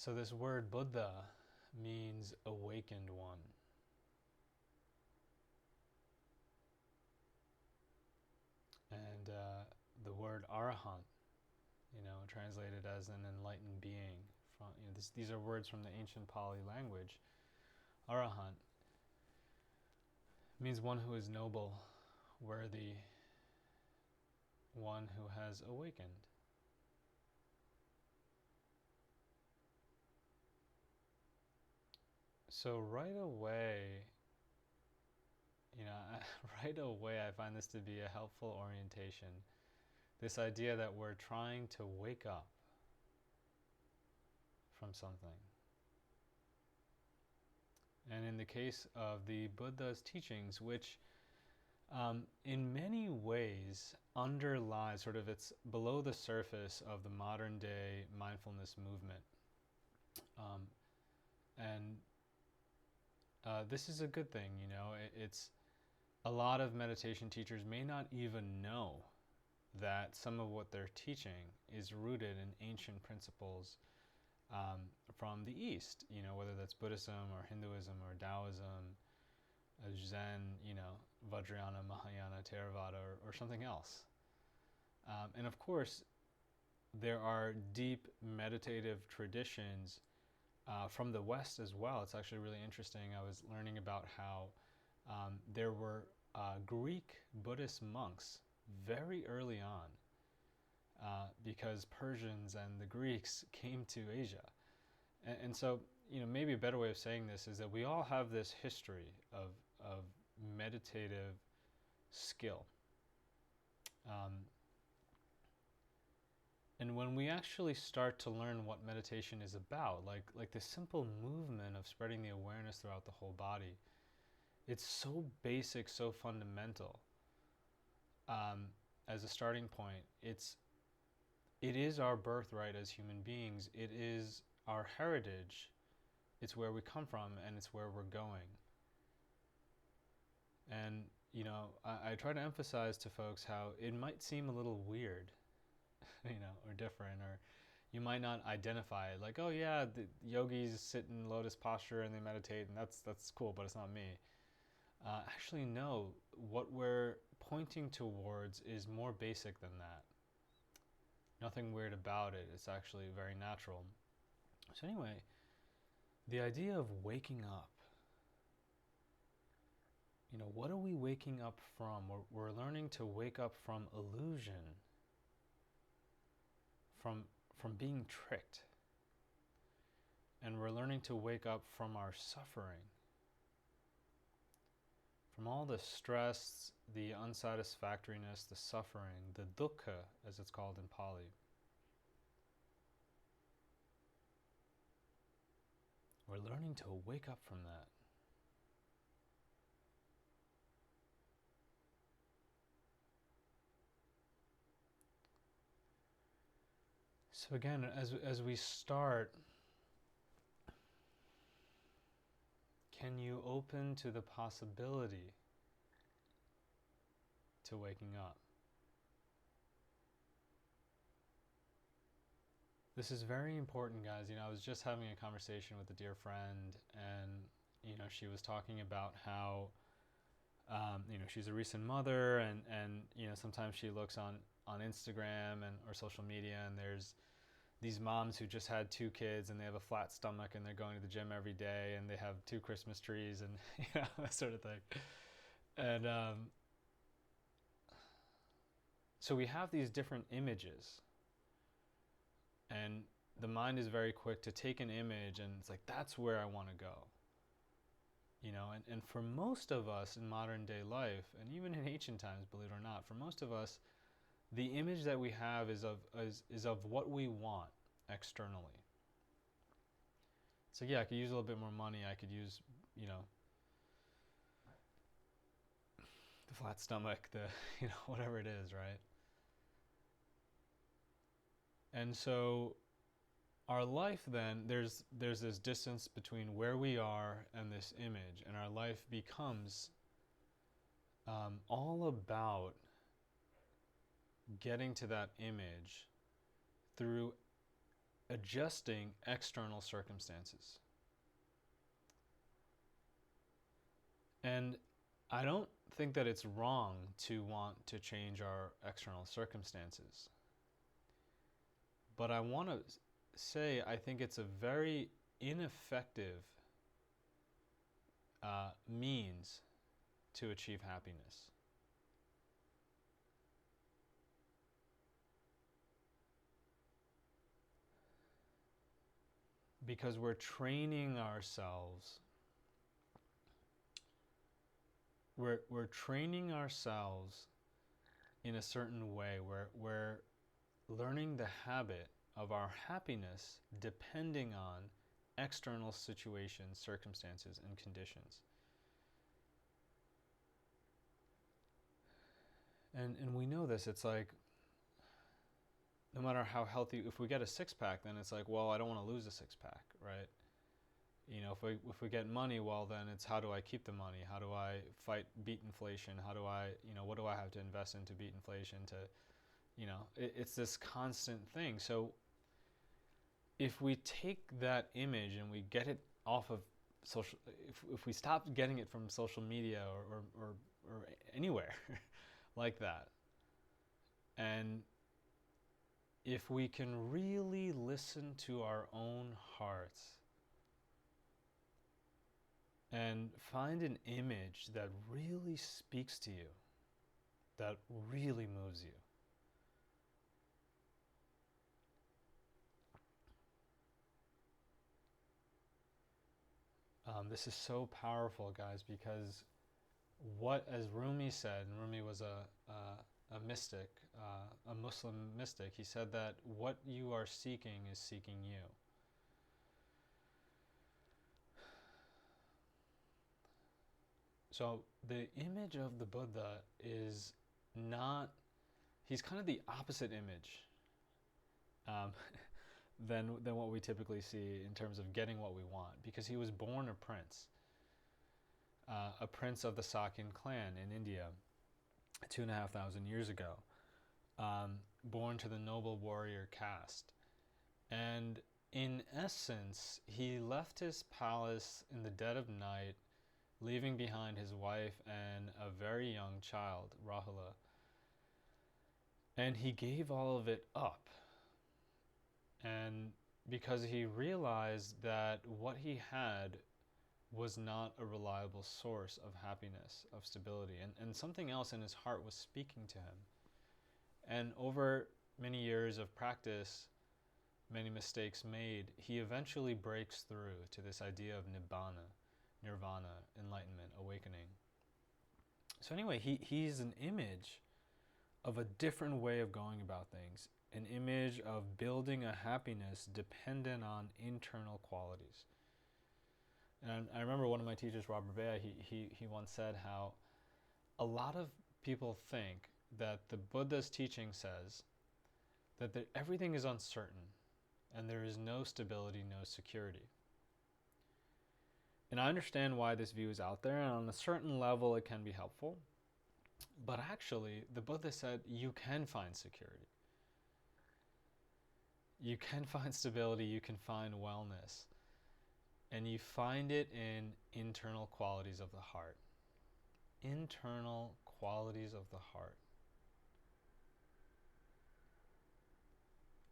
So this word Buddha means awakened one. And the word arahant, translated as an enlightened being. These are words from the ancient Pali language. Arahant means one who is noble, worthy, one who has awakened. So right away, right away I find this to be a helpful orientation. This idea that we're trying to wake up from something. And in the case of the Buddha's teachings, which in many ways underlies it's below the surface of the modern day mindfulness movement. And this is a good thing, it's a lot of meditation teachers may not even know that some of what they're teaching is rooted in ancient principles from the East, whether that's Buddhism or Hinduism or Taoism, Zen, Vajrayana, Mahayana, Theravada, or something else. And of course, there are deep meditative traditions from the West as well. It's actually really interesting. I was learning about how there were Greek Buddhist monks very early on because Persians and the Greeks came to Asia. And so, maybe a better way of saying this is that we all have this history of meditative skill. And when we actually start to learn what meditation is about, like the simple movement of spreading the awareness throughout the whole body, it's so basic, so fundamental. As a starting point, it is our birthright as human beings. It is our heritage. It's where we come from, and it's where we're going. And I try to emphasize to folks how it might seem a little weird, or different, or you might not identify it, like, oh yeah, the yogis sit in lotus posture and they meditate, and that's cool, but it's not me. Actually, no. What we're pointing towards is more basic than that. Nothing weird about it. It's actually very natural. So anyway, the idea of waking up. What are we waking up from? We're learning to wake up from illusion, from being tricked. And we're learning to wake up from our suffering, from all the stress, the unsatisfactoriness, the suffering, the dukkha, as it's called in Pali. We're learning to wake up from that. So again, as we start, can you open to the possibility to waking up? This is very important, guys. I was just having a conversation with a dear friend, and she was talking about how she's a recent mother, and sometimes she looks on Instagram or social media, and there's these moms who just had 2 kids and they have a flat stomach and they're going to the gym every day and they have 2 Christmas trees and that sort of thing. And so we have these different images, and the mind is very quick to take an image and it's like, that's where I want to go. And for most of us in modern day life, and even in ancient times, believe it or not, for most of us, the image that we have is of what we want externally. So yeah, I could use a little bit more money. I could use, the flat stomach, the whatever it is, right? And so our life then, there's this distance between where we are and this image, and our life becomes all about getting to that image through adjusting external circumstances. And I don't think that it's wrong to want to change our external circumstances. But I want to say I think it's a very ineffective means to achieve happiness. Because we're training ourselves. We're training ourselves in a certain way where we're learning the habit of our happiness depending on external situations, circumstances, and conditions. And we know this. It's like, no matter how healthy, if we get a six-pack, then it's like, well, I don't want to lose a six-pack, right? You know, if we get money, well, then it's how do I keep the money? How do I beat inflation? How do I, what do I have to invest in to beat inflation? It's this constant thing. So if we take that image and we get it off of social, if we stop getting it from social media or anywhere like that, and if we can really listen to our own hearts and find an image that really speaks to you, that really moves you, this is so powerful, guys, because as Rumi said, and Rumi was a mystic, a Muslim mystic, he said that what you are seeking is seeking you. So the image of the Buddha is not, he's kind of the opposite image than what we typically see in terms of getting what we want, because he was born a prince of the Sakyan clan in India 2,500 years ago, born to the noble warrior caste. And in essence, he left his palace in the dead of night, leaving behind his wife and a very young child, Rahula. And he gave all of it up. And because he realized that what he had was not a reliable source of happiness, of stability, and something else in his heart was speaking to him. And over many years of practice, many mistakes made, he eventually breaks through to this idea of nirvana, enlightenment, awakening. So anyway, he's an image of a different way of going about things, an image of building a happiness dependent on internal qualities. And I remember one of my teachers, Robert Bea, he once said how a lot of people think that the Buddha's teaching says that everything is uncertain and there is no stability, no security. And I understand why this view is out there, and on a certain level it can be helpful. But actually, the Buddha said you can find security. You can find stability, you can find wellness. And you find it in internal qualities of the heart. Internal qualities of the heart.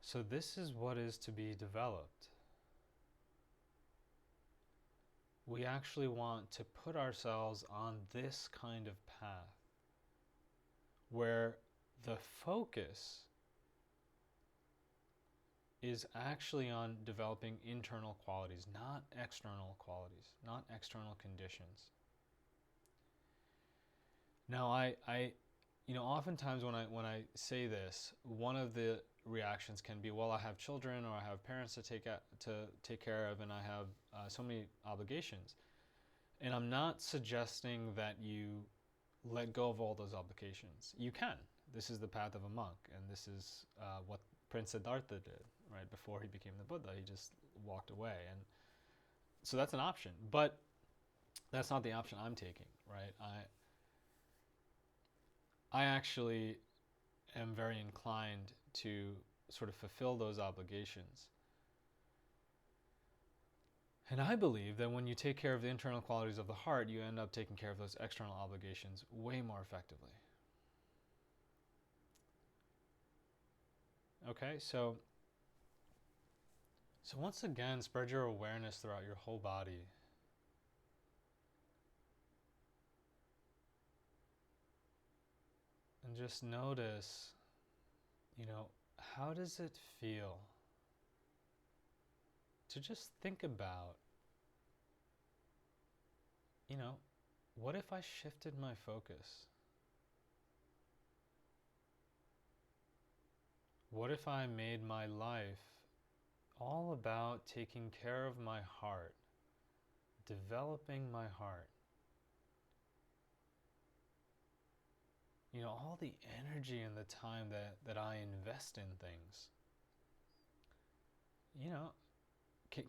So this is what is to be developed. We actually want to put ourselves on this kind of path where the focus is actually on developing internal qualities, not external qualities, not external conditions. Now, I oftentimes when I say this, one of the reactions can be, well, I have children or I have parents to take care of, and I have so many obligations. And I'm not suggesting that you let go of all those obligations. You can. This is the path of a monk, and this is what Prince Siddhartha did, right? Before he became the Buddha, he just walked away. And so that's an option, but that's not the option I'm taking, right? I actually am very inclined to sort of fulfill those obligations And I believe that when you take care of the internal qualities of the heart, you end up taking care of those external obligations way more effectively. Okay, so once again, spread your awareness throughout your whole body. And just notice, how does it feel to just think about, what if I shifted my focus? What if I made my life all about taking care of my heart, developing my heart? All the energy and the time that I invest in things.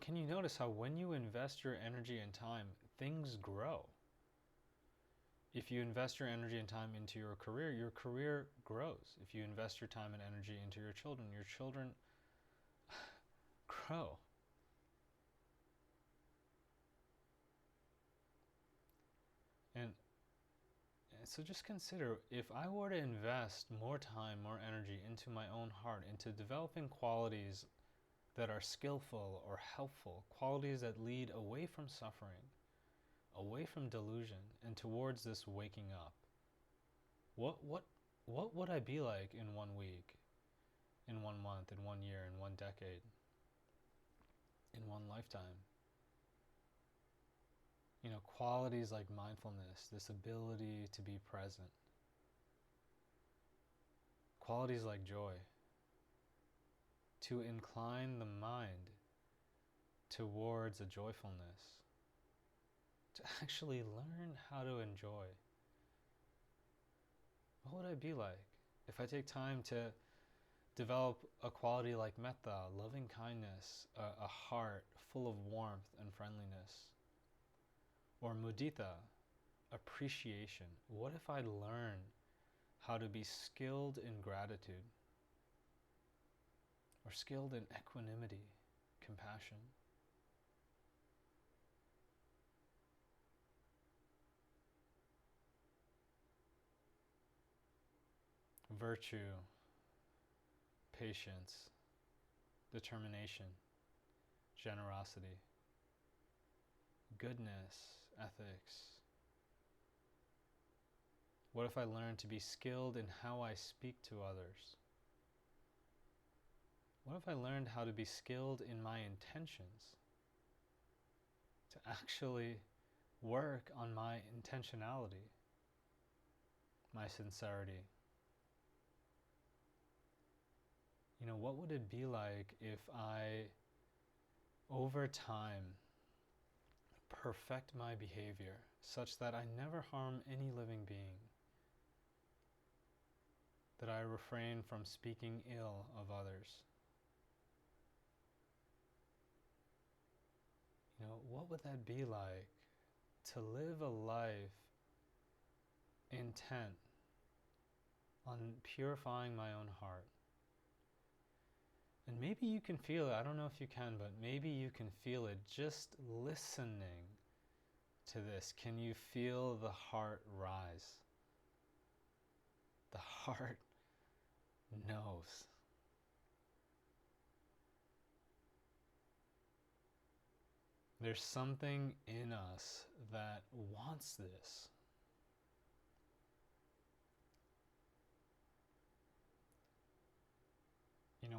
Can you notice how when you invest your energy and time, things grow? If you invest your energy and time into your career grows. If you invest your time and energy into your children grow. And so just consider, if I were to invest more time, more energy into my own heart, into developing qualities that are skillful or helpful, qualities that lead away from suffering, away from delusion, and towards this waking up, what would I be like in 1 week, in 1 month, in 1 year, in 1 decade, in 1 lifetime? Qualities like mindfulness, this ability to be present. Qualities like joy, to incline the mind towards a joyfulness, to actually learn how to enjoy. What would I be like if I take time to develop a quality like metta, loving kindness, a heart full of warmth and friendliness? Or mudita, appreciation. What if I learn how to be skilled in gratitude, or skilled in equanimity, compassion? Virtue, patience, determination, generosity, goodness, ethics. What if I learned to be skilled in how I speak to others? What if I learned how to be skilled in my intentions? To actually work on my intentionality, my sincerity. What would it be like if I, over time, perfect my behavior such that I never harm any living being, that I refrain from speaking ill of others? What would that be like, to live a life intent on purifying my own heart? And maybe you can feel it, I don't know if you can, but maybe you can feel it just listening to this. Can you feel the heart rise? The heart knows. There's something in us that wants this.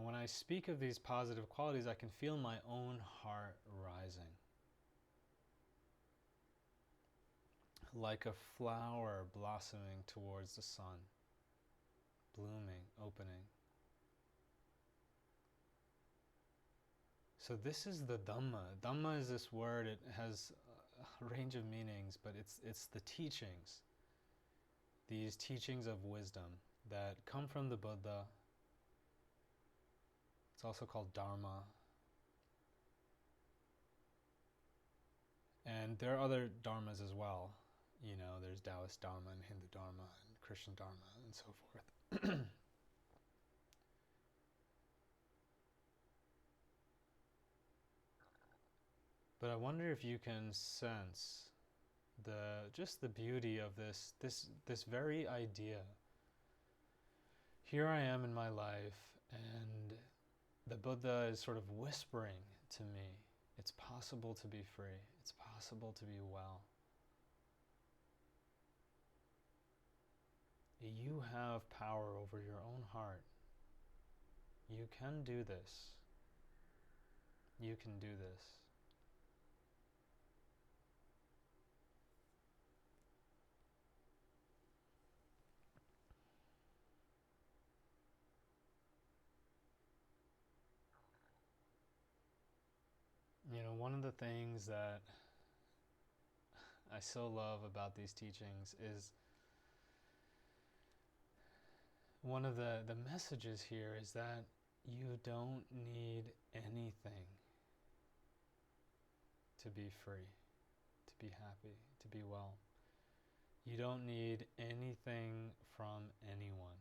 When I speak of these positive qualities, I can feel my own heart rising. Like a flower blossoming towards the sun, blooming, opening. So this is the dhamma. Dhamma is this word, it has a range of meanings, but it's the teachings. These teachings of wisdom that come from the Buddha. It's also called dharma. And there are other dharmas as well. There's Taoist dharma and Hindu dharma and Christian dharma and so forth. But I wonder if you can sense just the beauty of this very idea. Here I am in my life, and the Buddha is sort of whispering to me, it's possible to be free. It's possible to be well. You have power over your own heart. You can do this. You can do this. One of the things that I so love about these teachings is one of the messages here is that you don't need anything to be free, to be happy, to be well. You don't need anything from anyone.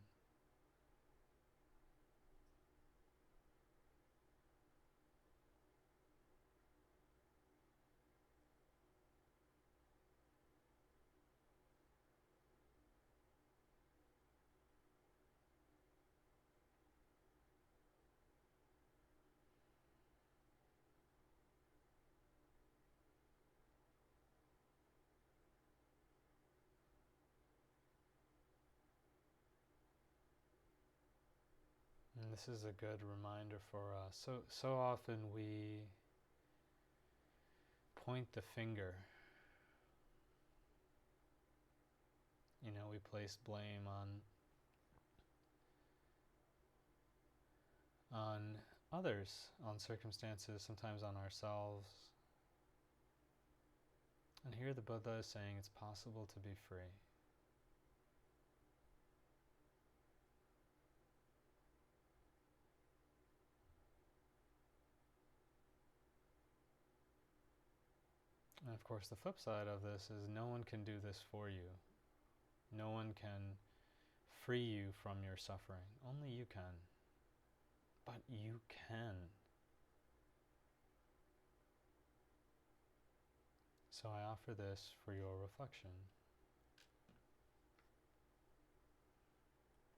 And this is a good reminder for us. So often we point the finger. We place blame on others, on circumstances, sometimes on ourselves. And here the Buddha is saying it's possible to be free. And of course, the flip side of this is no one can do this for you. No one can free you from your suffering. Only you can. But you can. So I offer this for your reflection.